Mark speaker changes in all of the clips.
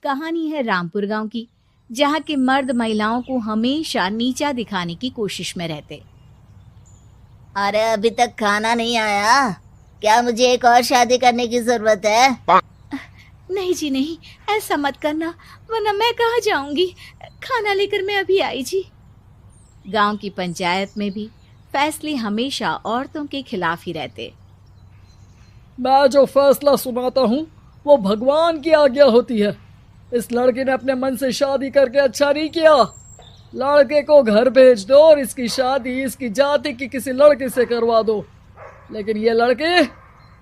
Speaker 1: कहानी है रामपुर गांव की, जहां के मर्द महिलाओं को हमेशा नीचा दिखाने की कोशिश में रहते।
Speaker 2: अरे अभी तक खाना नहीं आया, क्या मुझे एक और शादी करने की जरूरत है?
Speaker 1: नहीं जी नहीं, ऐसा मत करना, वरना मैं कहाँ जाऊंगी। खाना लेकर मैं अभी आई जी। गांव की पंचायत में भी फैसले हमेशा औरतों के खिलाफ ही रहते।
Speaker 3: मैं जो फैसला सुनाता हूँ वो भगवान की आज्ञा होती है। इस लड़के ने अपने मन से शादी करके अच्छा नहीं किया। लड़के को घर भेज दो और इसकी शादी इसकी जाति की किसी लड़के से करवा दो, लेकिन ये लड़के,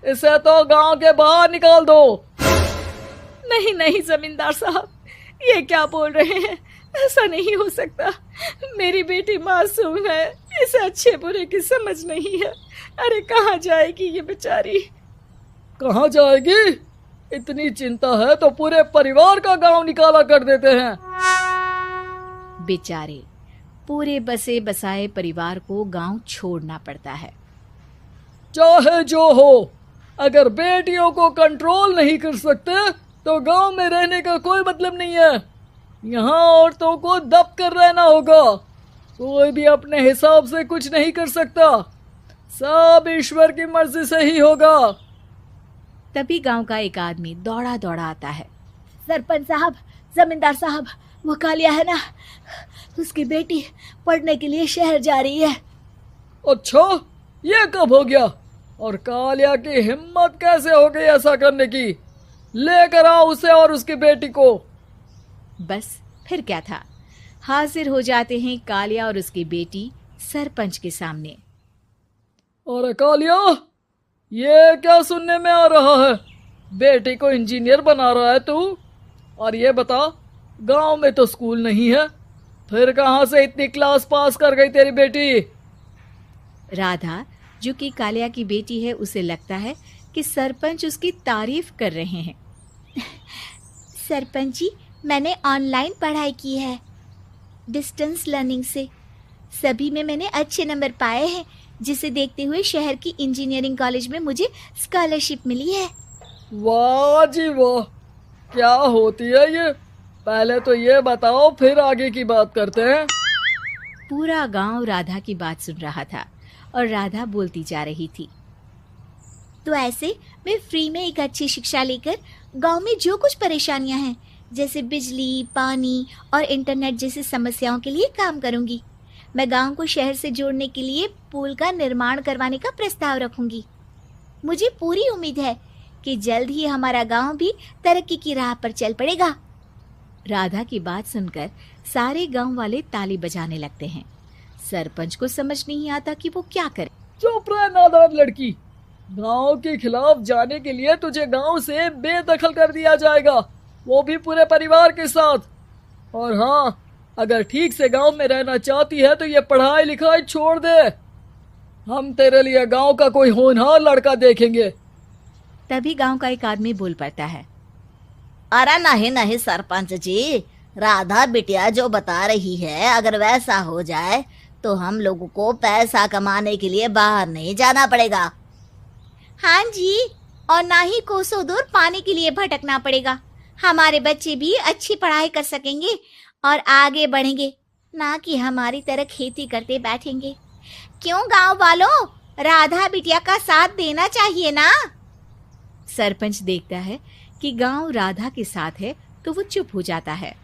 Speaker 3: इसे तो गांव के बाहर निकाल दो।
Speaker 1: नहीं नहीं जमींदार साहब, ये क्या बोल रहे हैं? ऐसा नहीं हो सकता। मेरी बेटी मासूम है, इसे अच्छे बुरे की समझ नहीं है। अरे कहाँ जाएगी ये बेचारी?
Speaker 3: कहाँ जाएगी? इतनी चिंता है तो पूरे परिवार का गांव निकाला कर देते हैं।
Speaker 1: बेचारे पूरे बसे बसाए परिवार को गांव छोड़ना पड़ता है।
Speaker 3: चाहे जो हो, अगर बेटियों को कंट्रोल नहीं कर सकते तो गांव में रहने का कोई मतलब नहीं है। यहाँ औरतों को दब कर रहना होगा। कोई भी अपने हिसाब से कुछ नहीं कर सकता, सब ईश्वर की मर्जी से ही होगा।
Speaker 1: तभी गांव का एक आदमी दौड़ा दौड़ा आता है।
Speaker 2: सरपंच साहब, जमींदार साहब, वो कालिया है ना, उसकी बेटी पढ़ने के लिए शहर जा रही है।
Speaker 3: अच्छा, ये कब हो गया? और कालिया की हिम्मत कैसे हो गई ऐसा करने की? लेकर आओ उसे और उसकी बेटी को।
Speaker 1: बस फिर क्या था, हाजिर हो जाते हैं कालिया और उसकी बेटी सरपंच के सामने।
Speaker 3: अरे कालिया, ये क्या सुनने में आ रहा है? बेटी को इंजीनियर बना रहा है तू? और ये बता, गांव में तो स्कूल नहीं है, फिर कहां से इतनी क्लास पास कर गई तेरी बेटी?
Speaker 1: राधा, जो कि कालिया की बेटी है, उसे लगता है कि सरपंच उसकी तारीफ कर रहे हैं।
Speaker 2: सरपंच जी, मैंने ऑनलाइन पढ़ाई की है, डिस्टेंस लर्निंग से। सभी में मैंने अच्छे नंबर पाए हैं, जिसे देखते हुए शहर की इंजीनियरिंग कॉलेज में मुझे स्कॉलरशिप मिली है।
Speaker 3: वाह जी वाह, क्या होती है ये? पहले तो ये बताओ, फिर आगे की बात करते हैं।
Speaker 1: पूरा गांव राधा की बात सुन रहा था और राधा बोलती जा रही थी।
Speaker 2: तो ऐसे मैं फ्री में एक अच्छी शिक्षा लेकर गांव में जो कुछ परेशानियां हैं, जैसे बिजली, पानी और इंटरनेट जैसी समस्याओं के लिए काम करूंगी। मैं गांव को शहर से जोड़ने के लिए पुल का निर्माण करवाने का प्रस्ताव रखूंगी। मुझे पूरी उम्मीद है कि जल्द ही हमारा गांव भी तरक्की की राह पर चल पड़ेगा।
Speaker 1: राधा की बात सुनकर सारे गांव वाले ताली बजाने लगते हैं। सरपंच को समझ नहीं आता कि वो क्या करे।
Speaker 3: चुप रह नादान लड़की, गांव के खिलाफ जाने के लिए तुझे गांव से बेदखल कर दिया जाएगा, वो भी पूरे परिवार के साथ। और हाँ, अगर ठीक से गांव में रहना चाहती है तो ये पढ़ाई लिखाई छोड़ दे। हम तेरे लिए गांव का कोई होनहार लड़का देखेंगे।
Speaker 1: तभी गांव का एक आदमी बोल पड़ता है।
Speaker 2: अरे नहीं नहीं सरपंच जी, राधा बिटिया जो बता रही है, अगर वैसा हो जाए तो हम लोगों को पैसा कमाने के लिए बाहर नहीं जाना पड़ेगा। हाँ जी, और ना ही कोसों दूर पानी के लिए भटकना पड़ेगा। हमारे बच्चे भी अच्छी पढ़ाई कर सकेंगे और आगे बढ़ेंगे, ना कि हमारी तरह खेती करते बैठेंगे। क्यों गांव वालों, राधा बिटिया का साथ देना चाहिए ना।
Speaker 1: सरपंच देखता है कि गांव राधा के साथ है तो वो चुप हो जाता है।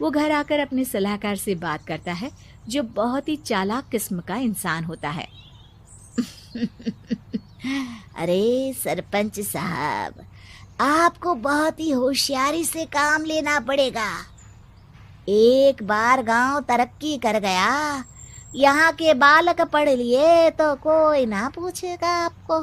Speaker 1: वो घर आकर अपने सलाहकार से बात करता है, जो बहुत ही चालाक किस्म का इंसान होता है।
Speaker 2: अरे सरपंच साहब, आपको बहुत ही होशियारी से काम लेना पड़ेगा। एक बार गांव तरक्की कर गया, यहाँ के बालक पढ़ लिए तो कोई ना पूछेगा आपको।